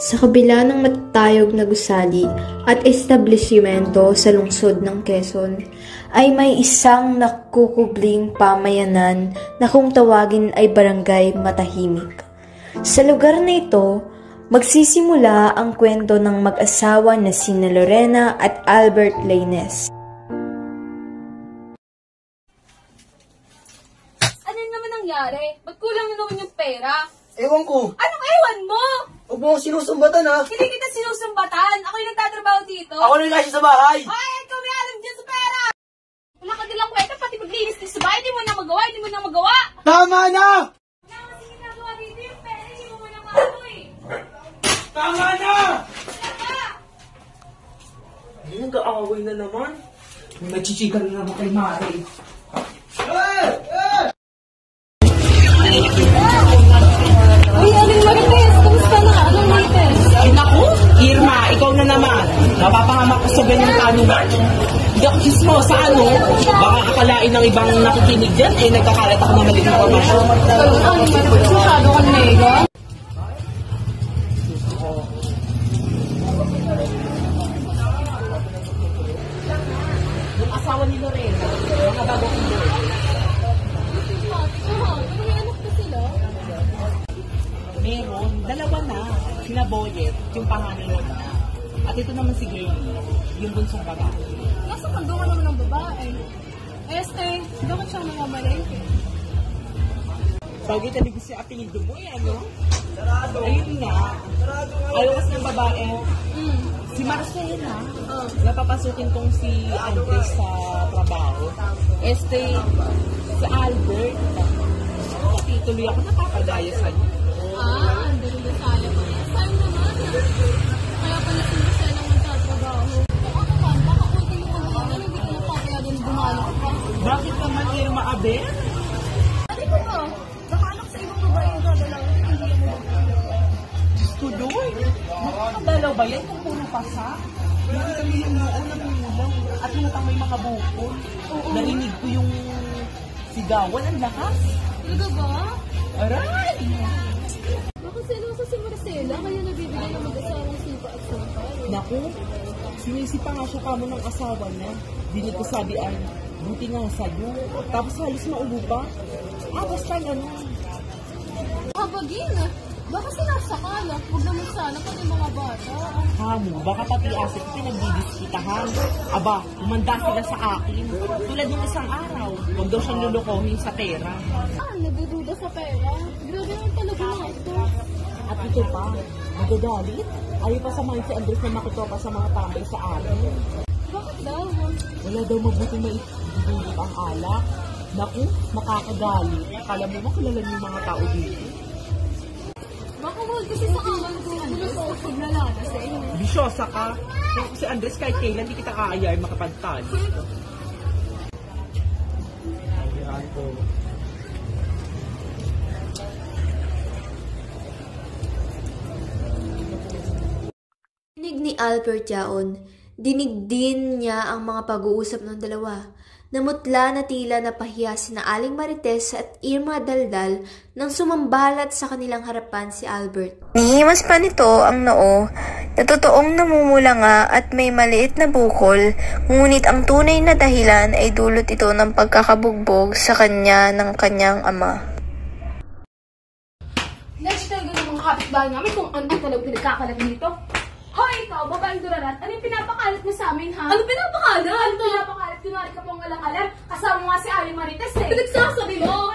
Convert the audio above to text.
Sa kabila ng matatayog na gusali at establishmento sa lungsod ng Quezon, ay may isang nakukubling pamayanan na kung tawagin ay Barangay Matahimik. Sa lugar na ito, magsisimula ang kwento ng mag-asawa na sina Lorena at Albert Lainez. Ano naman nangyari? Ba't kulang na naman yung pera? Ewan ko. Anong ewan mo? Huwag mo sinusumbatan ha. Hindi kita sinusumbatan. Ako yung nagtatrabaho dito. Ako na yung sa bahay. Ay, ikaw may alam dyan sa pera! Wala ka nilang kwenta, pati paglinis din sa bahay. Hindi mo na magawa, hindi mo na magawa. Tama na! Wala kasi ginagawa dito yung pera. Hindi mo na maano eh. Tama na! Wala ka! Hindi nag-aaway na naman. Nagchichika na naman kay Mari. Eh! Eh! Uy, Aling Marites, kumusta na? Anong Marites? Ay naku, Irma, ikaw na naman. Napapangamak ko sa ganyang tanungan. Hindi ako chismosa, ano? Baka akalain ng ibang nakikinig dyan, eh nagkakalat ako ng maling informasyon. Aling Marites, masyado ka mega. Yung asawa ni Lorena, mga bago kong doon. Meron, dalawa na. Sina Boyet, yung panganay na. At ito naman si Gayle, yung bunsong babae. Nasa kando ka naman ng babae. Este, bakit siya namamalengke? Bagay talaga si apelido mo, eh, ano? Ayun nga. Ayaw kasi ng babae. Si Marcela, napapasukin tong si Andres sa trabaho. Este, si Albert, kasi tuloy ako napapagaya sa'yo. Ang dali na tayo. Sayang naman. Kaya pala si Marcela magtatrabaho. Kung ako man, baka ulti mo kami yan. Hindi ko napapayagan dumalo ka. Bakit naman Irma Abe? Ano ko ba? Baka anak sa ibang babae yung dadalaw. Hindi mo ba? Tuloy. Makakadalaw ba yan kung puro pasa? Hindi kami yung noon nangungulang at hinatang may mga bukol. Narinig ko yung sigawan, ang lakas. Talaga ba? Aray! Baka selosa si Marcela, kaya nabibigay ng mag-asawang sipa at sampal. Naku, sinisipa nga siya kamo ng asawa niya. Dinig ko sabi ay, buti nga sa'yo. Tapos halos maulo pa. Basta ano. Habagin ah. Baka sinasakala. Huwag naman sana pati mga bata. Hamo, baka pati asik pinagdidiskitahan. Aba, umanda sila sa akin. Tulad ng isang araw, huwag daw siyang lulukohin sa pera. Nagdududa sa pera. Grabe naman talaga na ito. At ito pa, magagalit. Ayaw pa samahin si Andres na makitopa sa mga tambay sa akin. Bakit daw? Wala daw mabuti maitutulog ang alak. Naku, makakagalit. Akala mo makilala niyo yung mga tao dito. Baka huwag kasi sa kaman ko. Pag nalala sa inyo. Bisyosa ka. Kung si Andres kahit kailan di kita aayay makapagtali. Dinig ni Albert yaon, dinig din niya ang mga pag-uusap ng dalawa. Namutla na tila napahiya sina Aling Marites at Irma Daldal nang sumambalat sa kanilang harapan si Albert. Nihimas pa nito ang noo na totoong namumula nga at may maliit na bukol, ngunit ang tunay na dahilan ay dulot ito ng pagkakabugbog sa kanya ng kanyang ama. Next talaga ng mga kapitbahay namin kung ano talaga pinagkakalat dito. Hoy, ikaw, babaeng durarat, ano yung pinapakalat mo sa amin, ha? Ano pinapakalat? Ano pinapakalat? Kunwari ka pong walang alam. Kasama nga si Aling Marites, eh. Pinagsasabi mo?